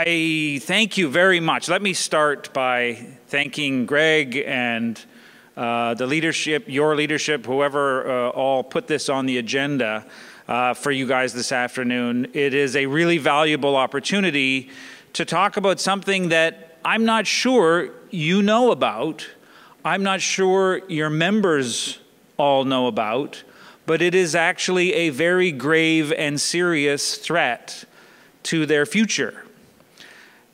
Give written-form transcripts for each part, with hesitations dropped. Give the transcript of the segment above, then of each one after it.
I thank you very much. Let me start by thanking Greg and the leadership, your leadership, whoever all put this on the agenda for you guys this afternoon. It is a really valuable opportunity to talk about something that I'm not sure you know about. I'm not sure your members all know about, but it is actually a very grave and serious threat to their future.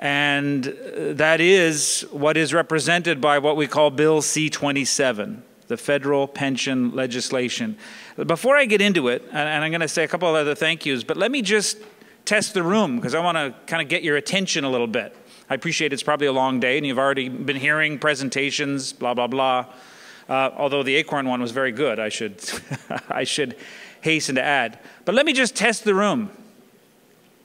And that is what is represented by what we call Bill C-27, the federal pension legislation. Before I get into it, and I'm going to say a couple of other thank yous, but let me just test the room because I want to kind of get your attention a little bit. I appreciate it's probably a long day and you've already been hearing presentations, blah, blah, blah. Although the Acorn one was very good, I should, I should hasten to add. But let me just test the room.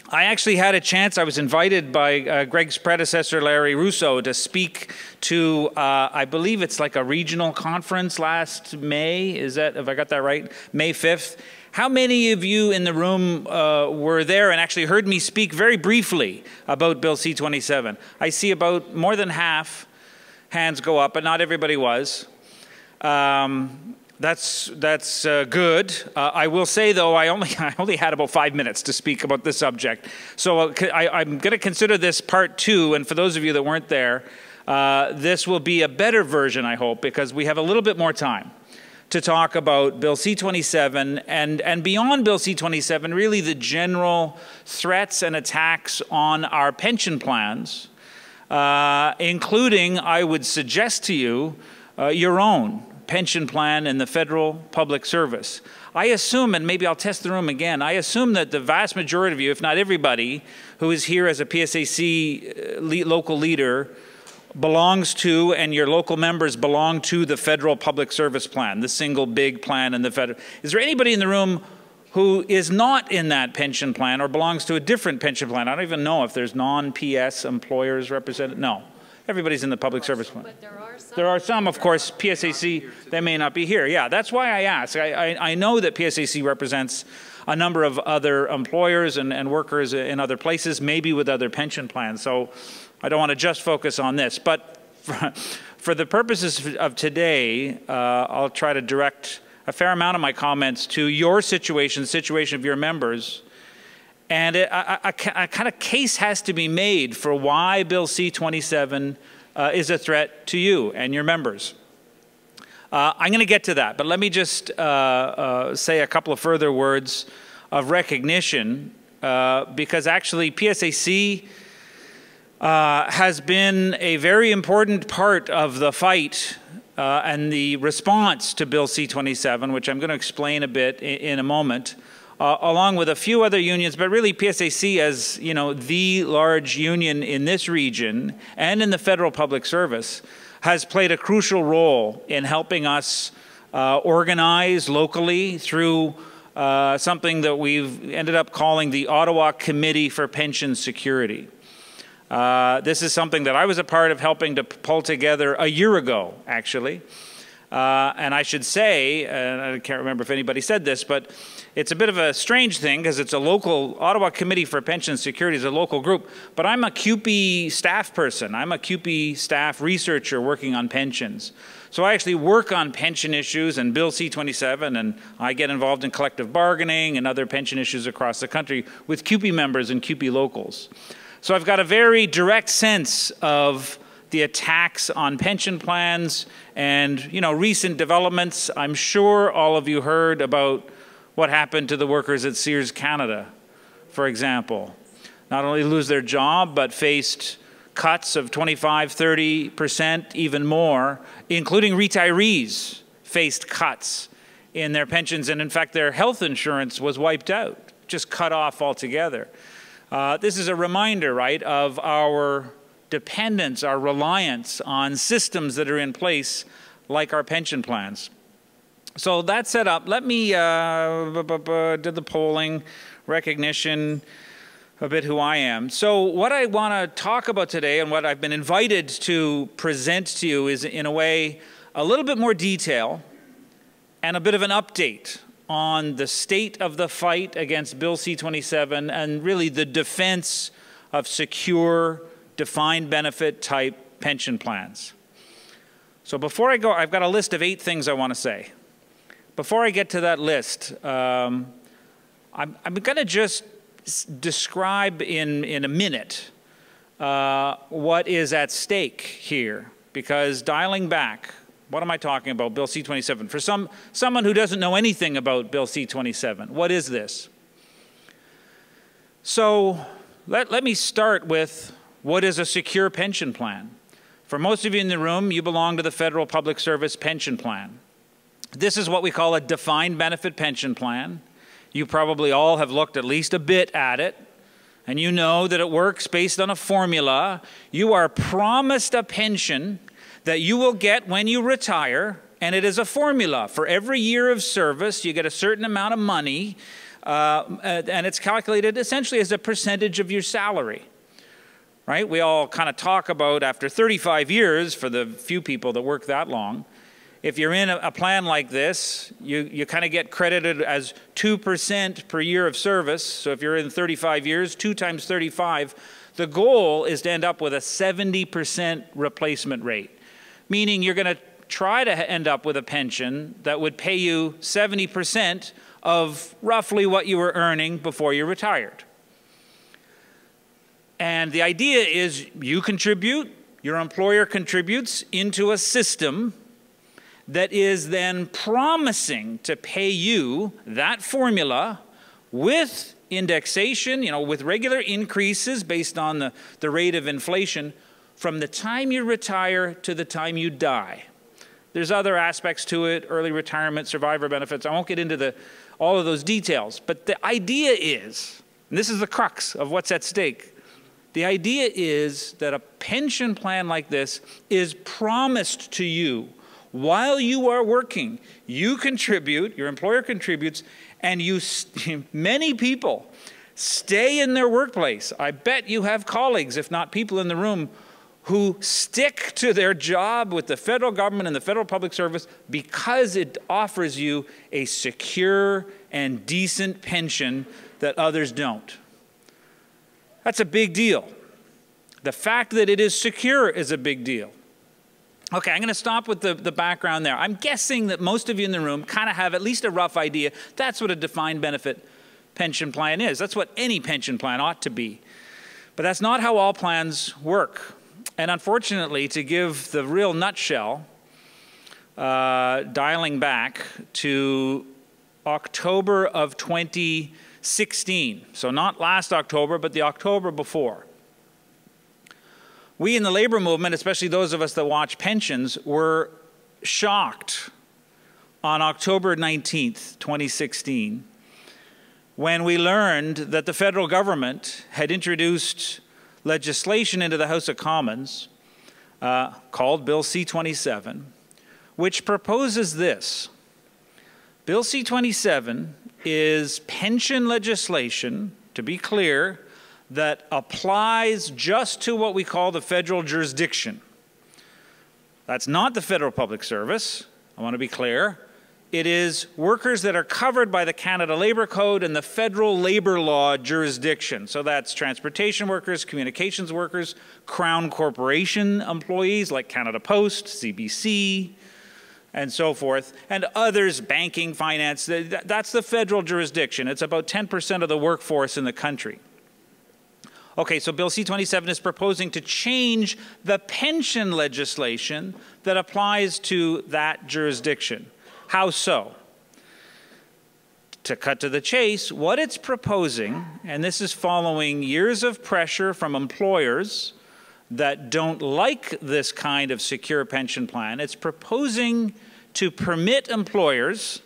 I actually had a chance, I was invited by Greg's predecessor, Larry Russo, to speak to, I believe it's like a regional conference last May. Is that, have I got that right? May 5th. How many of you in the room were there and actually heard me speak very briefly about Bill C-27? I see about more than half hands go up, but not everybody was. That's good. I will say, though, I only had about 5 minutes to speak about this subject. So I'm going to consider this part 2, and for those of you that weren't there, this will be a better version, I hope, because we have a little bit more time to talk about Bill C-27 and beyond Bill C-27, really the general threats and attacks on our pension plans, including, I would suggest to you, your own pension plan in the federal public service. I assume, and maybe I'll test the room again, I assume that the vast majority of you, if not everybody, who is here as a PSAC local leader belongs to, and your local members belong to, the federal public service plan, the single big plan in the federal. Is there anybody in the room who is not in that pension plan or belongs to a different pension plan? I don't even know if there's non-PS employers represented. No. Everybody's in the public service plan. But there are some, of course, PSAC, they may not be here. Yeah, that's why I ask. I know that PSAC represents a number of other employers and workers in other places, maybe with other pension plans. So I don't want to just focus on this. But for the purposes of today, I'll try to direct a fair amount of my comments to your situation, the situation of your members. And a kind of case has to be made for why Bill C-27 is a threat to you and your members. I'm going to get to that, but let me just say a couple of further words of recognition, because actually PSAC has been a very important part of the fight and the response to Bill C-27, which I'm going to explain a bit in a moment. Along with a few other unions, but really PSAC as, you know, the large union in this region and in the federal public service has played a crucial role in helping us organize locally through something that we've ended up calling the Ottawa Committee for Pension Security. This is something that I was a part of helping to pull together a year ago, actually. And I should say, and I can't remember if anybody said this, but it's a bit of a strange thing because it's a local, Ottawa Committee for Pension Security is a local group, but I'm a CUPE staff person. I'm a CUPE staff researcher working on pensions. So I actually work on pension issues and Bill C-27, and I get involved in collective bargaining and other pension issues across the country with CUPE members and CUPE locals. So I've got a very direct sense of the attacks on pension plans and, you know, recent developments. I'm sure all of you heard about what happened to the workers at Sears Canada, for example. Not only lose their job, but faced cuts of 25–30%, even more, including retirees faced cuts in their pensions. And in fact, their health insurance was wiped out, just cut off altogether. This is a reminder, right, of our dependence, our reliance on systems that are in place like our pension plans. So that set up, let me do the polling, recognition, a bit who I am. So what I want to talk about today and what I've been invited to present to you is, in a way, a little bit more detail and a bit of an update on the state of the fight against Bill C-27 and really the defense of secure, defined benefit type pension plans. So before I go, I've got a list of 8 things I want to say. Before I get to that list, I'm going to just describe in a minute what is at stake here. Because dialing back, what am I talking about? Bill C-27. For someone who doesn't know anything about Bill C-27, what is this? So let me start with what is a secure pension plan. For most of you in the room, you belong to the Federal Public Service Pension Plan. This is what we call a defined benefit pension plan. You probably all have looked at least a bit at it, and you know that it works based on a formula. You are promised a pension that you will get when you retire, and it is a formula. For every year of service, you get a certain amount of money, and it's calculated essentially as a percentage of your salary. Right? We all kind of talk about after 35 years, for the few people that work that long, if you're in a plan like this, you kind of get credited as 2% per year of service. So if you're in 35 years, 2 times 35, the goal is to end up with a 70% replacement rate, meaning you're going to try to end up with a pension that would pay you 70% of roughly what you were earning before you retired. And the idea is you contribute, your employer contributes into a system that is then promising to pay you that formula with indexation, with regular increases based on the rate of inflation from the time you retire to the time you die. There's other aspects to it, early retirement, survivor benefits. I won't get into all of those details. But the idea is, and this is the crux of what's at stake, the idea is that a pension plan like this is promised to you while you are working. You contribute, your employer contributes, and many people stay in their workplace. I bet you have colleagues, if not people in the room, who stick to their job with the federal government and the federal public service because it offers you a secure and decent pension that others don't. That's a big deal. The fact that it is secure is a big deal. Okay, I'm going to stop with the background there. I'm guessing that most of you in the room kind of have at least a rough idea. That's what a defined benefit pension plan is. That's what any pension plan ought to be. But that's not how all plans work. And unfortunately, to give the real nutshell, dialing back to October of 2016, so not last October, but the October before, we in the labor movement, especially those of us that watch pensions, were shocked on October 19th, 2016, when we learned that the federal government had introduced legislation into the House of Commons called Bill C-27, which proposes this. Bill C-27 is pension legislation, to be clear, that applies just to what we call the federal jurisdiction. That's not the federal public service, I want to be clear. It is workers that are covered by the Canada Labour Code and the federal labor law jurisdiction. So that's transportation workers, communications workers, Crown Corporation employees like Canada Post, CBC, and so forth, and others, banking, finance. That's the federal jurisdiction. It's about 10% of the workforce in the country. Okay, so Bill C-27 is proposing to change the pension legislation that applies to that jurisdiction. How so? To cut to the chase, what it's proposing, and this is following years of pressure from employers that don't like this kind of secure pension plan, it's proposing to permit employers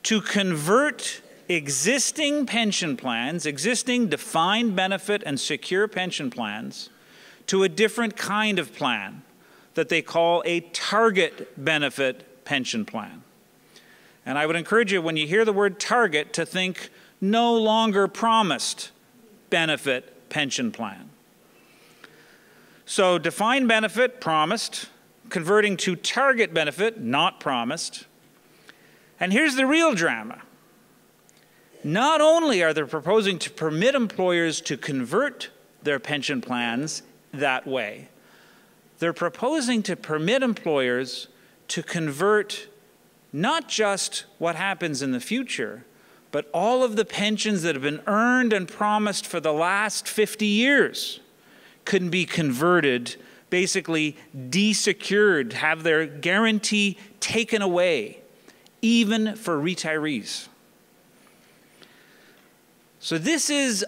to convert existing pension plans, existing defined benefit and secure pension plans, to a different kind of plan that they call a target benefit pension plan. And I would encourage you, when you hear the word target, to think no longer promised benefit pension plan. So defined benefit, promised, converting to target benefit, not promised. And here's the real drama. Not only are they proposing to permit employers to convert their pension plans that way. They're proposing to permit employers to convert not just what happens in the future, but all of the pensions that have been earned and promised for the last 50 years can be converted, basically de-secured, have their guarantee taken away, even for retirees. So this is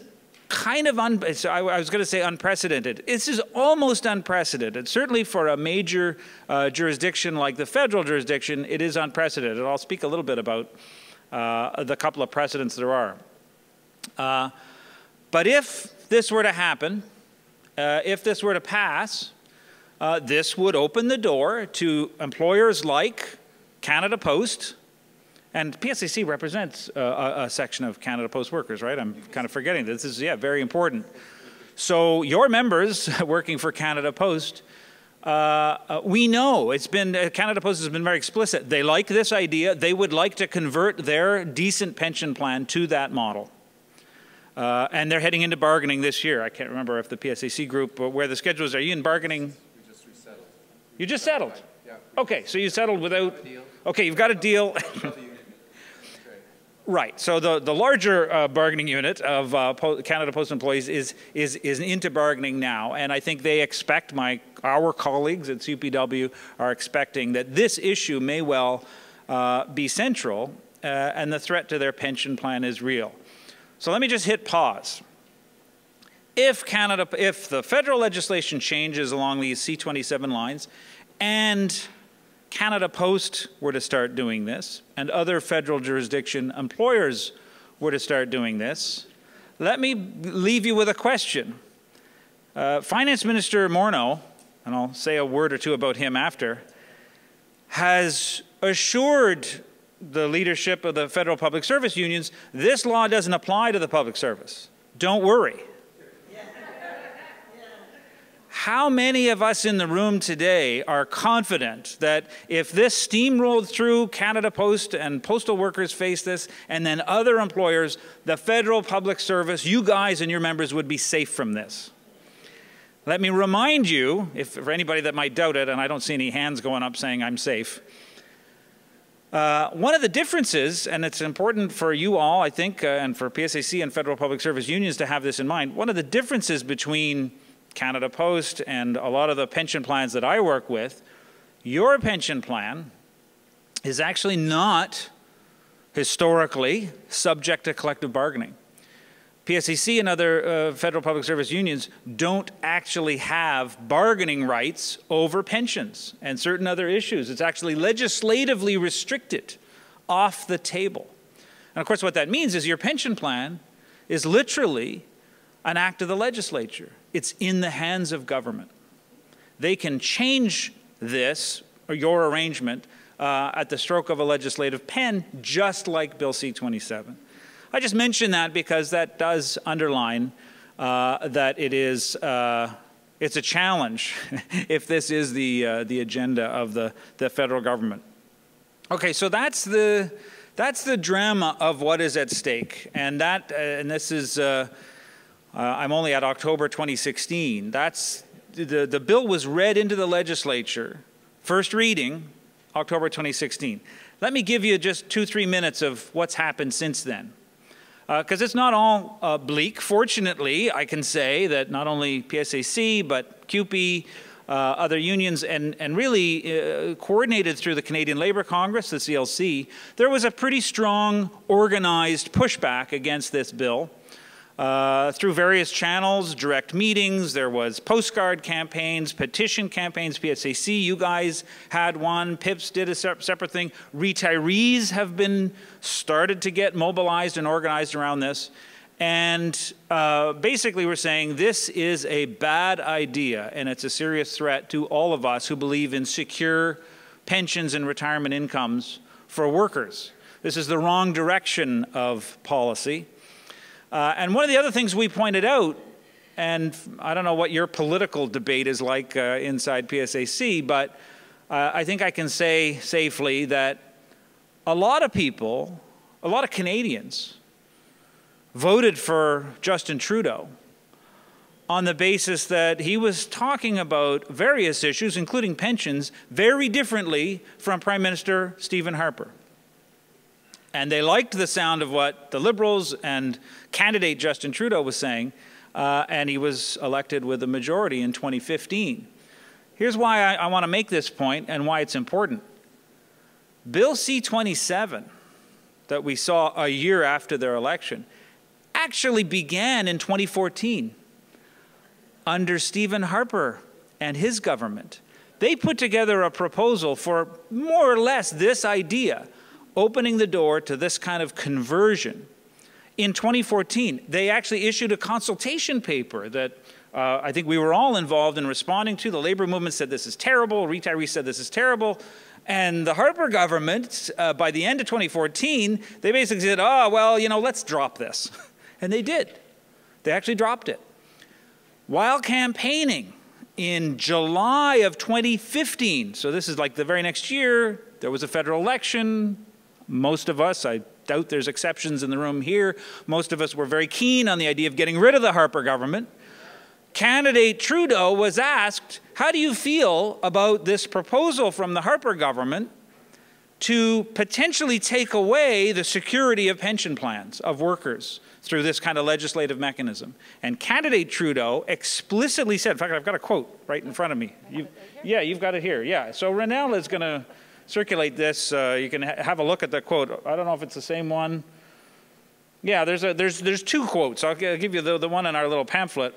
kind of, I was going to say unprecedented. This is almost unprecedented. Certainly for a major jurisdiction like the federal jurisdiction, it is unprecedented. I'll speak a little bit about the couple of precedents there are. But if this were to happen, if this were to pass, this would open the door to employers like Canada Post, and PSAC represents a section of Canada Post workers, right? I'm kind of forgetting this. This is, yeah, very important. So your members working for Canada Post, we know it's been, Canada Post has been very explicit. They like this idea. They would like to convert their decent pension plan to that model. And they're heading into bargaining this year. I can't remember if the PSAC group, where the schedule is. Are you in bargaining? We just resettled. You just settled? Yeah. Okay, so you settled without... Okay, you've got a deal. Right. So the larger bargaining unit of Canada Post employees is into bargaining now, and I think they expect, our colleagues at CPW are expecting that this issue may well be central, and the threat to their pension plan is real. So let me just hit pause. If the federal legislation changes along these C-27 lines, and Canada Post were to start doing this, and other federal jurisdiction employers were to start doing this, let me leave you with a question. Finance Minister Morneau, and I'll say a word or two about him after, has assured the leadership of the federal public service unions, this law doesn't apply to the public service. Don't worry. How many of us in the room today are confident that if this steamrolled through Canada Post and postal workers face this, and then other employers, the federal public service, you guys and your members would be safe from this? Let me remind you, for anybody that might doubt it, and I don't see any hands going up saying I'm safe, one of the differences, and it's important for you all, I think, and for PSAC and federal public service unions to have this in mind, one of the differences between Canada Post and a lot of the pension plans that I work with, your pension plan is actually not historically subject to collective bargaining. PSAC and other federal public service unions don't actually have bargaining rights over pensions and certain other issues. It's actually legislatively restricted, off the table. And of course what that means is your pension plan is literally an act of the legislature. It's in the hands of government. They can change this, or your arrangement, at the stroke of a legislative pen, just like Bill C-27. I just mention that because that does underline that it is, it's a challenge if this is the agenda of the federal government. Okay, so that's the drama of what is at stake, and this is. I'm only at October 2016. The bill was read into the legislature, first reading, October 2016. Let me give you just 2-3 minutes of what's happened since then. Because it's not all bleak. Fortunately, I can say that not only PSAC, but CUPE, other unions, and really coordinated through the Canadian Labour Congress, the CLC, there was a pretty strong, organized pushback against this bill. Through various channels, direct meetings, there was postcard campaigns, petition campaigns, PSAC, you guys had one, PIPS did a separate thing, retirees have been started to get mobilized and organized around this, and basically we're saying this is a bad idea and it's a serious threat to all of us who believe in secure pensions and retirement incomes for workers. This is the wrong direction of policy. And one of the other things we pointed out, and I don't know what your political debate is like inside PSAC, but I think I can say safely that a lot of people, a lot of Canadians, voted for Justin Trudeau on the basis that he was talking about various issues, including pensions, very differently from Prime Minister Stephen Harper. And they liked the sound of what the Liberals and candidate Justin Trudeau was saying, and he was elected with a majority in 2015. Here's why I want to make this point and why it's important. Bill C-27 that we saw a year after their election actually began in 2014 under Stephen Harper and his government. They put together a proposal for more or less this idea, opening the door to this kind of conversion. In 2014, they actually issued a consultation paper that I think we were all involved in responding to. The labor movement said this is terrible, retirees said this is terrible, and the Harper government, by the end of 2014, they basically said, oh, well, you know, let's drop this. And they did. They actually dropped it. While campaigning in July of 2015, so this is like the very next year, there was a federal election. Most of us, I doubt there's exceptions in the room here, most of us were very keen on the idea of getting rid of the Harper government. Candidate Trudeau was asked, how do you feel about this proposal from the Harper government to potentially take away the security of pension plans of workers through this kind of legislative mechanism? And candidate Trudeau explicitly said, in fact, I've got a quote right in front of me. Yeah, you've got it here. Yeah, so Renell is going to circulate this. You can have a look at the quote. I don't know if it's the same one. Yeah, there's two quotes. I'll give you the one in our little pamphlet.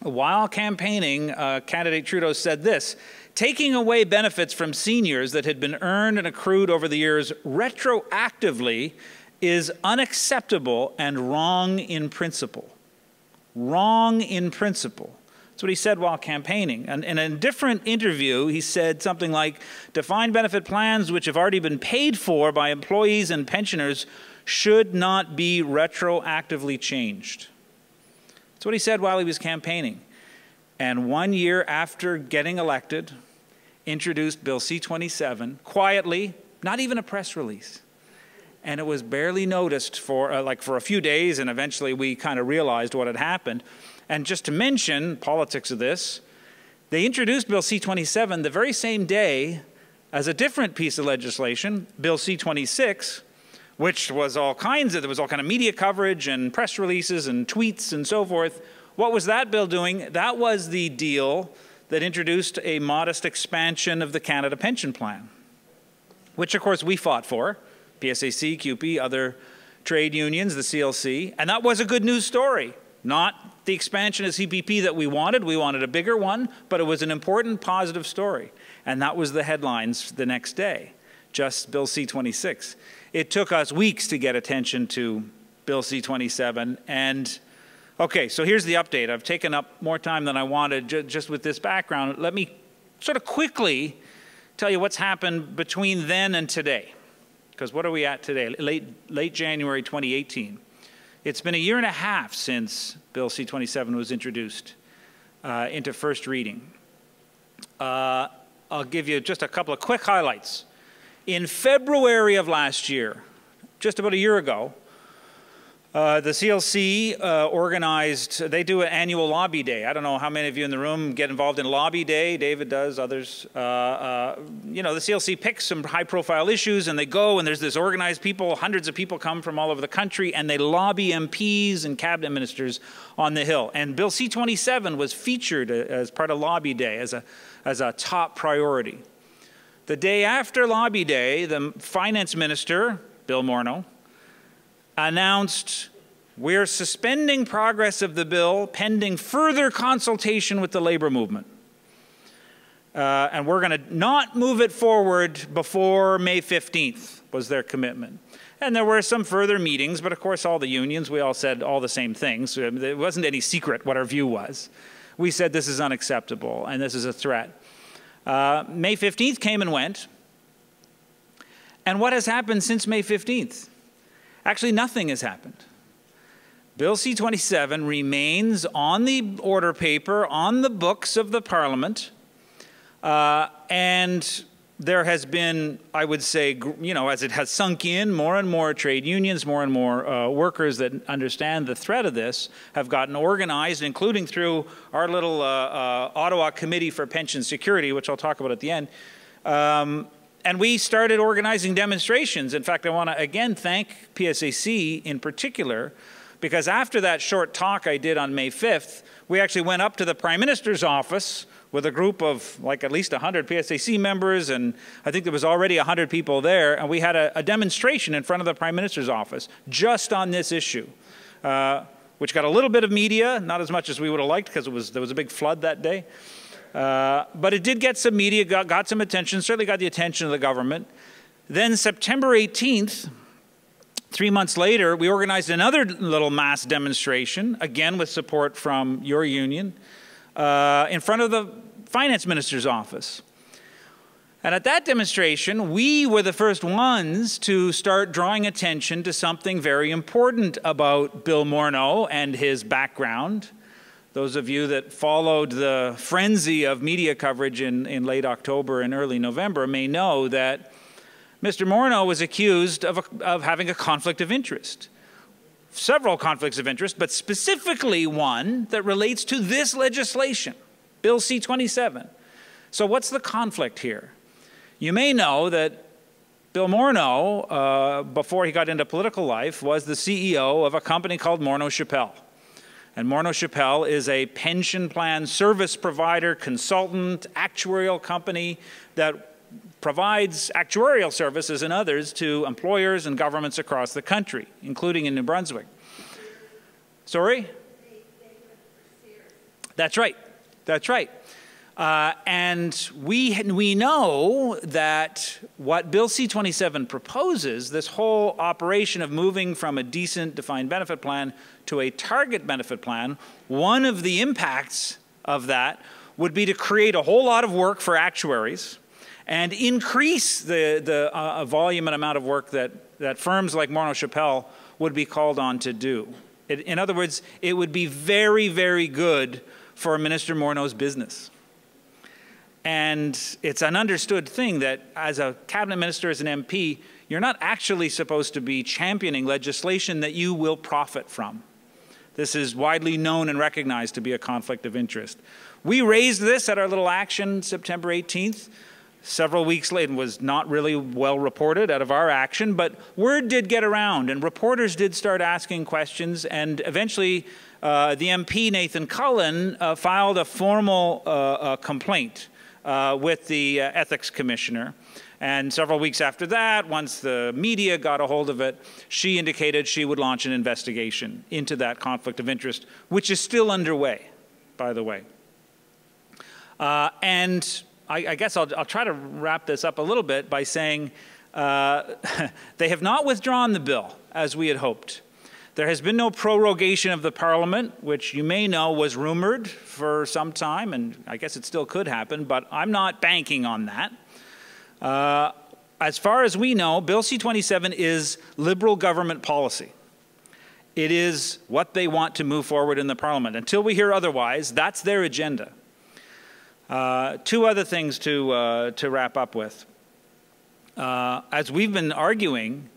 While campaigning, candidate Trudeau said this: taking away benefits from seniors that had been earned and accrued over the years retroactively is unacceptable and wrong in principle. Wrong in principle. That's what he said while campaigning. And in a different interview, he said something like, defined benefit plans which have already been paid for by employees and pensioners should not be retroactively changed. That's what he said while he was campaigning. And 1 year after getting elected, introduced Bill C-27, quietly, not even a press release. And it was barely noticed for a few days, and eventually we kind of realized what had happened. And just to mention politics of this, they introduced Bill C-27 the very same day as a different piece of legislation, Bill C-26, which was all kinds of, there was all kind of media coverage and press releases and tweets and so forth. What was that bill doing? That was the deal that introduced a modest expansion of the Canada Pension Plan, which of course we fought for, PSAC, CUPE, other trade unions, the CLC, and that was a good news story. Not the expansion of CPP that we wanted a bigger one, but it was an important positive story. And that was the headlines the next day, just Bill C-26. It took us weeks to get attention to Bill C-27. And okay, so here's the update. I've taken up more time than I wanted just with this background. Let me sort of quickly tell you what's happened between then and today. Because what are we at today? Late January 2018. It's been a year and a half since Bill C-27 was introduced into first reading. I'll give you just a couple of quick highlights. In February of last year, just about a year ago, the CLC organized, they do an annual lobby day. I don't know how many of you in the room get involved in lobby day. David does, others. You know, the CLC picks some high-profile issues, and they go, and there's this organized people, hundreds of people come from all over the country, and they lobby MPs and cabinet ministers on the Hill. And Bill C-27 was featured as part of lobby day as a top priority. The day after lobby day, the finance minister, Bill Morneau, announced, we're suspending progress of the bill pending further consultation with the labor movement. And we're going to not move it forward before May 15th, was their commitment. And there were some further meetings, but of course all the unions, we all said all the same things. So it wasn't any secret what our view was. We said this is unacceptable and this is a threat. May 15th came and went. And what has happened since May 15th? Actually, nothing has happened. Bill C-27 remains on the order paper, on the books of the Parliament, and there has been, I would say, you know, as it has sunk in, more and more trade unions, more and more workers that understand the threat of this have gotten organized, including through our little Ottawa Committee for Pension Security, which I'll talk about at the end. And we started organizing demonstrations. In fact, I want to again thank PSAC in particular, because after that short talk I did on May 5th, we actually went up to the Prime Minister's office with a group of like at least 100 PSAC members, and I think there was already 100 people there, and we had a demonstration in front of the Prime Minister's office just on this issue, which got a little bit of media, not as much as we would have liked because there was a big flood that day. But it did get some media, got some attention, certainly got the attention of the government. Then September 18th, 3 months later, we organized another little mass demonstration, again with support from your union, in front of the finance minister's office. And at that demonstration, we were the first ones to start drawing attention to something very important about Bill Morneau and his background. Those of you that followed the frenzy of media coverage in late October and early November may know that Mr. Morneau was accused of having a conflict of interest. Several conflicts of interest, but specifically one that relates to this legislation, Bill C-27. So what's the conflict here? You may know that Bill Morneau, before he got into political life, was the CEO of a company called Morneau-Chappell. And Morneau-Chappell is a pension plan service provider, consultant, actuarial company that provides actuarial services and others to employers and governments across the country, including in New Brunswick. Sorry? That's right. That's right. And we know that what Bill C-27 proposes, this whole operation of moving from a decent defined benefit plan to a target benefit plan, one of the impacts of that would be to create a whole lot of work for actuaries and increase the volume and amount of work that firms like Morneau-Chappell would be called on to do. In other words, it would be very, very good for Minister Morneau's business. And it's an understood thing that as a cabinet minister, as an MP, you're not actually supposed to be championing legislation that you will profit from. This is widely known and recognized to be a conflict of interest. We raised this at our little action September 18th. Several weeks later, it was not really well reported out of our action, but word did get around and reporters did start asking questions, and eventually the MP, Nathan Cullen, filed a formal complaint with the ethics commissioner. And several weeks after that, once the media got a hold of it, she indicated she would launch an investigation into that conflict of interest, which is still underway, by the way. And I guess I'll try to wrap this up a little bit by saying they have not withdrawn the bill, as we had hoped. There has been no prorogation of the Parliament, which you may know was rumored for some time, and I guess it still could happen, but I'm not banking on that. As far as we know, Bill C-27 is Liberal government policy. It is what they want to move forward in the Parliament. Until we hear otherwise, that's their agenda. Two other things to wrap up with. As we've been arguing,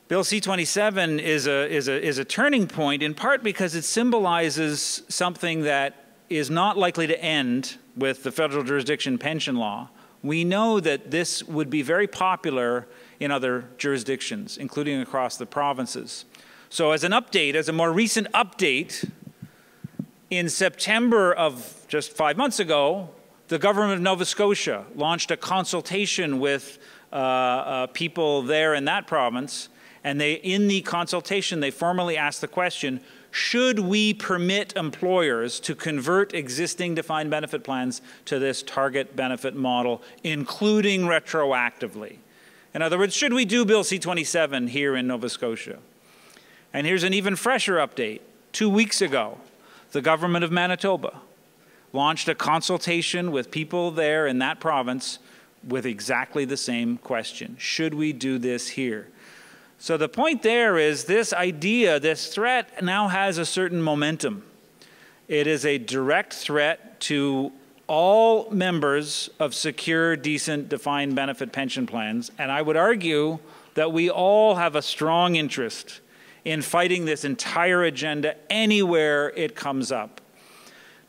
Bill C-27 is a turning point, in part because it symbolizes something that is not likely to end with the federal jurisdiction pension law. We know that this would be very popular in other jurisdictions, including across the provinces. So as an update, as a more recent update, in September of just 5 months ago, the government of Nova Scotia launched a consultation with people there in that province. And in the consultation, they formally asked the question, should we permit employers to convert existing defined benefit plans to this target benefit model, including retroactively? In other words, should we do Bill C-27 here in Nova Scotia? And here's an even fresher update. 2 weeks ago, the government of Manitoba launched a consultation with people there in that province with exactly the same question. Should we do this here? So the point there is this idea, this threat now has a certain momentum. It is a direct threat to all members of secure, decent, defined benefit pension plans, and I would argue that we all have a strong interest in fighting this entire agenda anywhere it comes up.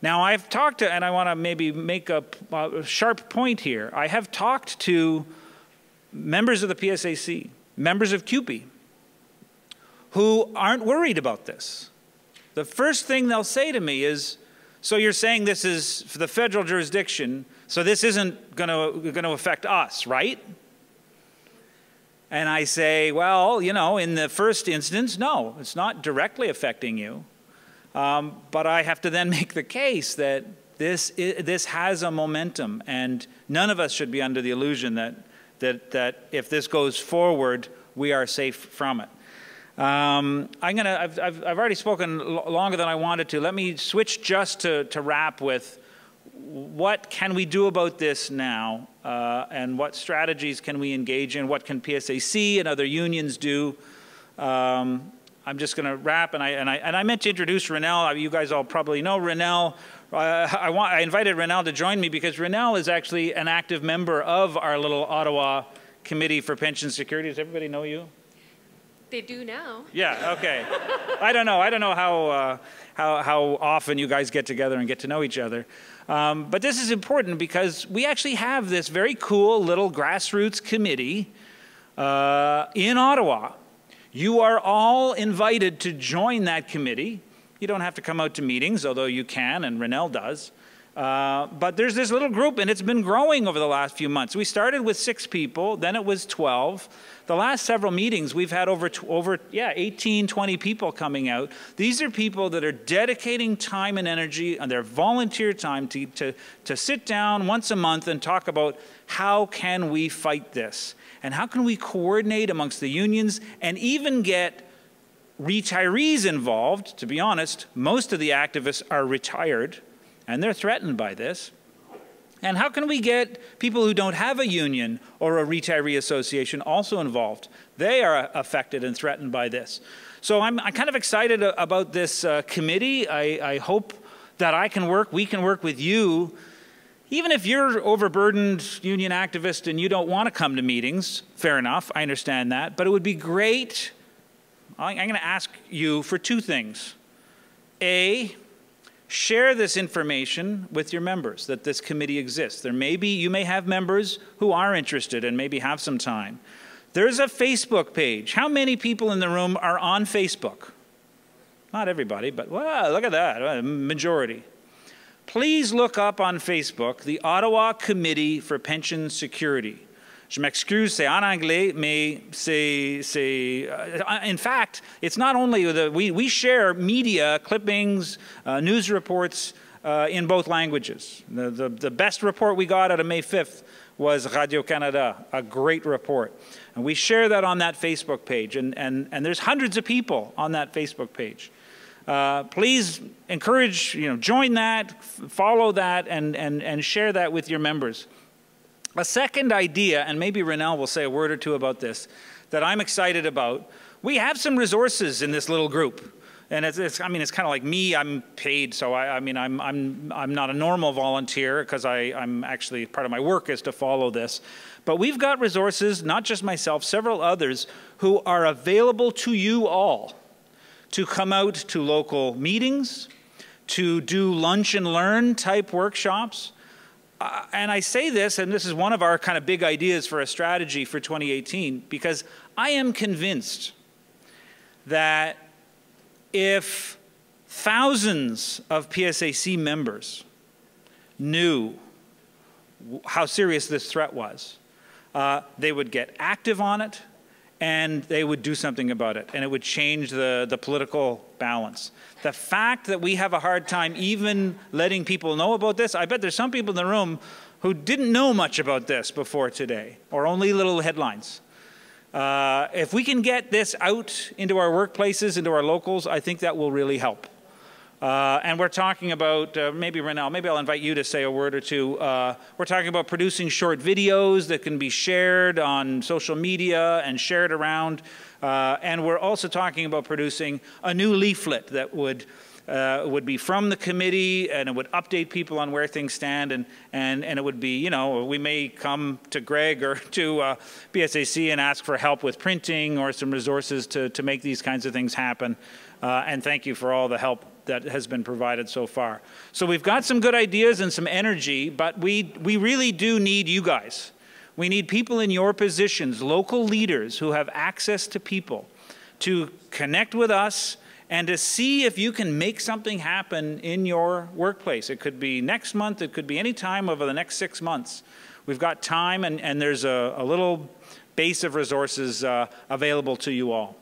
Now, I've talked to, and I want to maybe make a sharp point here, I have talked to members of the PSAC, members of CUPE, who aren't worried about this. The first thing they'll say to me is, so you're saying this is for the federal jurisdiction, so this isn't going to affect us, right? And I say, well, you know, in the first instance, no, it's not directly affecting you. But I have to then make the case that this has a momentum, and none of us should be under the illusion that if this goes forward, we are safe from it. I've already spoken longer than I wanted to. Let me switch just to wrap with what can we do about this now, and what strategies can we engage in? What can PSAC and other unions do? I'm just going to wrap, and I meant to introduce Ronel. You guys all probably know Ronel. I invited Ronel to join me because Ronel is actually an active member of our little Ottawa Committee for Pension Security. Does everybody know you? They do now. Yeah, okay. I don't know how often you guys get together and get to know each other. But this is important because we actually have this very cool little grassroots committee in Ottawa. You are all invited to join that committee. You don't have to come out to meetings, although you can, and Ronel does. But there's this little group, and it's been growing over the last few months. We started with 6 people, then it was 12. The last several meetings, we've had over 18, 20 people coming out. These are people that are dedicating time and energy and their volunteer time to sit down once a month and talk about how can we fight this? And how can we coordinate amongst the unions and even get retirees involved? To be honest, most of the activists are retired, and they're threatened by this. And how can we get people who don't have a union or a retiree association also involved? They are affected and threatened by this. So I'm kind of excited about this committee. I hope that we can work with you. Even if you're overburdened union activist and you don't want to come to meetings, fair enough, I understand that. But it would be great, I'm going to ask you for 2 things. A, share this information with your members, that this committee exists. You may have members who are interested and maybe have some time. There's a Facebook page. How many people in the room are on Facebook? Not everybody, but wow, look at that, a majority. Please look up on Facebook the Ottawa Committee for Pension Security. Je m'excuse, c'est en anglais, mais in fact, it's not only we share media clippings, news reports in both languages. The best report we got out of May 5th was Radio-Canada, a great report. And we share that on that Facebook page, and there's hundreds of people on that Facebook page. Please encourage, join that, follow that, and share that with your members. A second idea, and maybe Ronel will say a word or two about this, that I'm excited about. We have some resources in this little group. And it's kind of like me, I'm paid, so I'm not a normal volunteer because I'm actually, part of my work is to follow this. But we've got resources, not just myself, several others, who are available to you all to come out to local meetings, to do lunch and learn type workshops. And I say this, and this is one of our kind of big ideas for a strategy for 2018, because I am convinced that if thousands of PSAC members knew how serious this threat was, they would get active on it, and they would do something about it, and it would change the political balance. The fact that we have a hard time even letting people know about this, I bet there's some people in the room who didn't know much about this before today, or only little headlines. If we can get this out into our workplaces, into our locals, I think that will really help. And we're talking about, maybe Ronel, maybe I'll invite you to say a word or two. We're talking about producing short videos that can be shared on social media and shared around. And we're also talking about producing a new leaflet that would would be from the committee, and it would update people on where things stand, and it would be, you know, we may come to Greg or to BSAC and ask for help with printing or some resources to make these kinds of things happen. And thank you for all the help that has been provided so far. So we've got some good ideas and some energy, but we really do need you guys. We need people in your positions, local leaders who have access to people, to connect with us and to see if you can make something happen in your workplace. It could be next month, it could be any time over the next 6 months. We've got time, and there's a little base of resources available to you all.